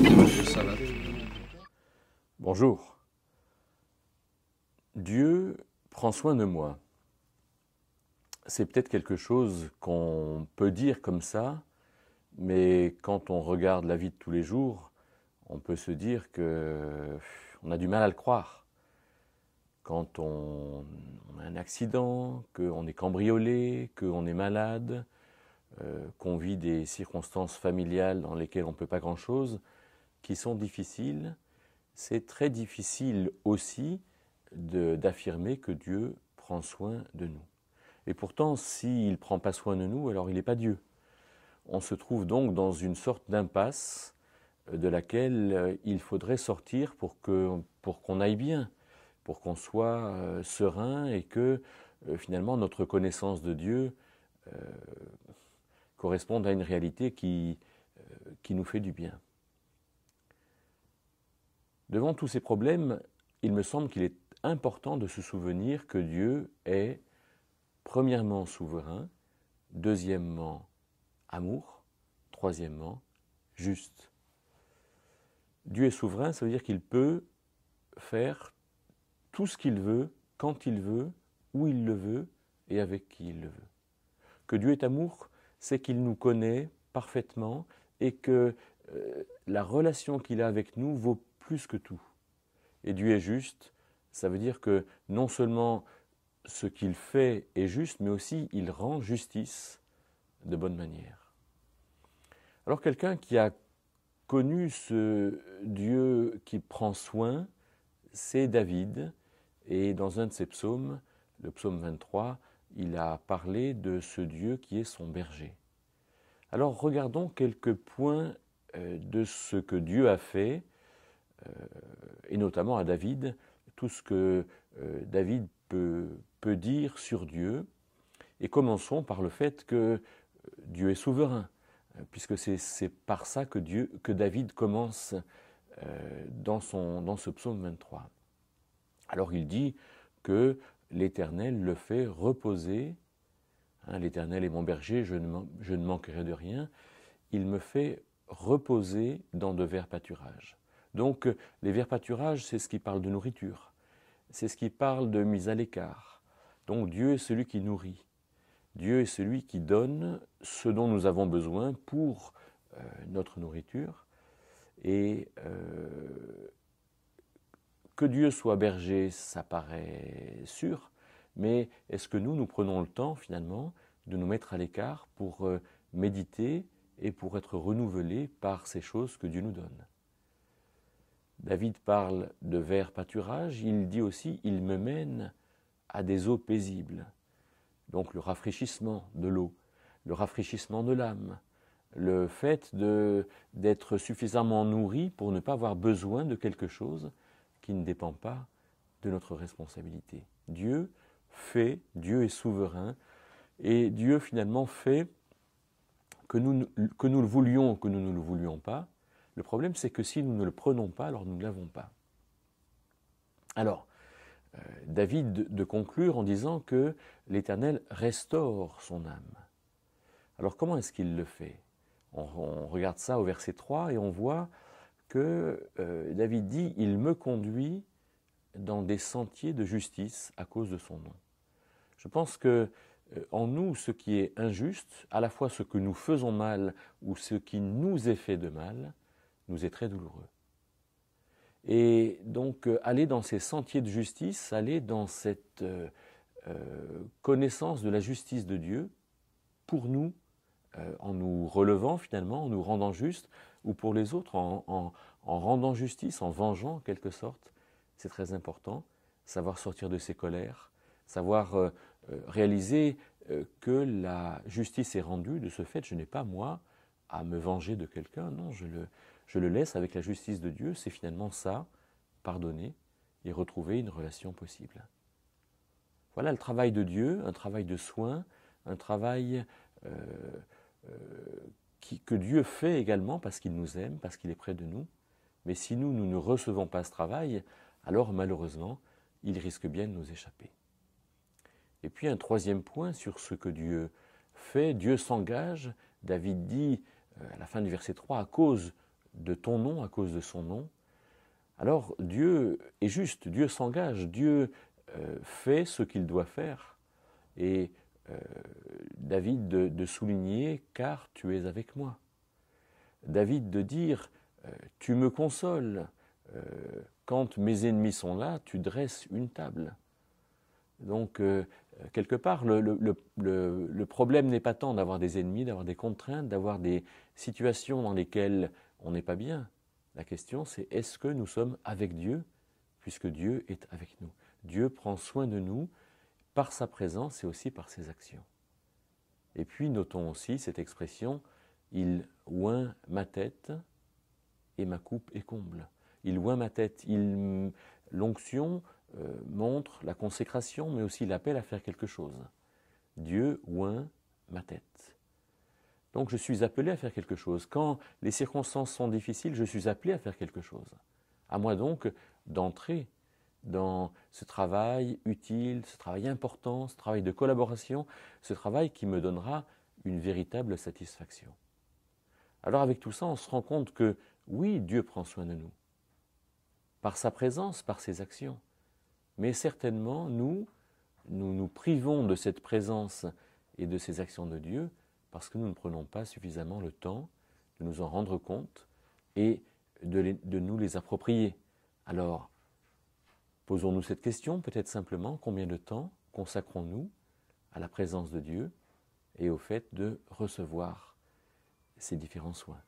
Ça va. Bonjour. Dieu prend soin de moi. C'est peut-être quelque chose qu'on peut dire comme ça, mais quand on regarde la vie de tous les jours, on peut se dire que on a du mal à le croire. Quand on a un accident, qu'on est cambriolé, qu'on est malade, qu'on vit des circonstances familiales dans lesquelles on ne peut pas grand-chose, qui sont difficiles, c'est très difficile aussi d'affirmer que Dieu prend soin de nous. Et pourtant, s'il ne prend pas soin de nous, alors il n'est pas Dieu. On se trouve donc dans une sorte d'impasse de laquelle il faudrait sortir pour qu'on aille bien, pour qu'on soit serein et que finalement notre connaissance de Dieu corresponde à une réalité qui nous fait du bien. Devant tous ces problèmes, il me semble qu'il est important de se souvenir que Dieu est premièrement souverain, deuxièmement amour, troisièmement juste. Dieu est souverain, ça veut dire qu'il peut faire tout ce qu'il veut, quand il veut, où il le veut et avec qui il le veut. Que Dieu est amour, c'est qu'il nous connaît parfaitement et que la relation qu'il a avec nous vaut plus que tout. Et Dieu est juste, ça veut dire que non seulement ce qu'il fait est juste, mais aussi il rend justice de bonne manière. Alors quelqu'un qui a connu ce Dieu qui prend soin, c'est David, et dans un de ses psaumes, le psaume 23, il a parlé de ce Dieu qui est son berger. Alors regardons quelques points de ce que Dieu a fait, et notamment à David, tout ce que David peut dire sur Dieu. Et commençons par le fait que Dieu est souverain, puisque c'est par ça que David commence dans ce psaume 23. Alors il dit que l'Éternel le fait reposer. L'Éternel est mon berger, je ne manquerai de rien. Il me fait reposer dans de verts pâturages. Donc les verts pâturages, c'est ce qui parle de nourriture. C'est ce qui parle de mise à l'écart. Donc Dieu est celui qui nourrit. Dieu est celui qui donne ce dont nous avons besoin pour notre nourriture. Et que Dieu soit berger, ça paraît sûr, mais est-ce que nous prenons le temps finalement de nous mettre à l'écart pour méditer et pour être renouvelés par ces choses que Dieu nous donne? David parle de verts pâturages, il dit aussi « il me mène à des eaux paisibles ». Donc le rafraîchissement de l'eau, le rafraîchissement de l'âme, le fait d'être suffisamment nourri pour ne pas avoir besoin de quelque chose qui ne dépend pas de notre responsabilité. Dieu fait, Dieu est souverain, et Dieu finalement fait que nous le voulions ou que nous ne le voulions pas. Le problème, c'est que si nous ne le prenons pas, alors nous ne l'avons pas. Alors, David de conclure en disant que l'Éternel restaure son âme. Alors comment est-ce qu'il le fait? On regarde ça au verset 3 et on voit que David dit « Il me conduit dans des sentiers de justice à cause de son nom ». Je pense que en nous, ce qui est injuste, à la fois ce que nous faisons mal ou ce qui nous est fait de mal, nous est très douloureux. Et donc aller dans ces sentiers de justice, aller dans cette connaissance de la justice de Dieu, pour nous, en nous relevant finalement, en nous rendant juste, ou pour les autres, en rendant justice, en vengeant en quelque sorte, c'est très important. Savoir sortir de ses colères, savoir réaliser que la justice est rendue, de ce fait, je n'ai pas, moi, à me venger de quelqu'un, non, je le laisse avec la justice de Dieu, c'est finalement ça, pardonner et retrouver une relation possible. Voilà le travail de Dieu, un travail de soin, un travail que Dieu fait également parce qu'il nous aime, parce qu'il est près de nous. Mais si nous ne recevons pas ce travail, alors malheureusement, il risque bien de nous échapper. Et puis un troisième point sur ce que Dieu fait, Dieu s'engage. David dit à la fin du verset 3, à cause de ton nom à cause de son nom, alors Dieu est juste, Dieu s'engage, Dieu fait ce qu'il doit faire. Et David de souligner « car tu es avec moi ». David de dire « tu me consoles, quand mes ennemis sont là, tu dresses une table ». Donc, quelque part, le problème n'est pas tant d'avoir des ennemis, d'avoir des contraintes, d'avoir des situations dans lesquelles on n'est pas bien. La question, c'est est-ce que nous sommes avec Dieu, puisque Dieu est avec nous. Dieu prend soin de nous par sa présence et aussi par ses actions. Et puis, notons aussi cette expression, « il oint ma tête et ma coupe est comble ». Il oint ma tête, l'onction montre la consécration, mais aussi l'appel à faire quelque chose. Dieu oint ma tête. Donc je suis appelé à faire quelque chose. Quand les circonstances sont difficiles, je suis appelé à faire quelque chose. À moi donc d'entrer dans ce travail utile, ce travail important, ce travail de collaboration, ce travail qui me donnera une véritable satisfaction. Alors avec tout ça, on se rend compte que oui, Dieu prend soin de nous, par sa présence, par ses actions. Mais certainement, nous privons de cette présence et de ces actions de Dieu parce que nous ne prenons pas suffisamment le temps de nous en rendre compte et de nous les approprier. Alors, posons-nous cette question, peut-être simplement, combien de temps consacrons-nous à la présence de Dieu et au fait de recevoir ces différents soins ?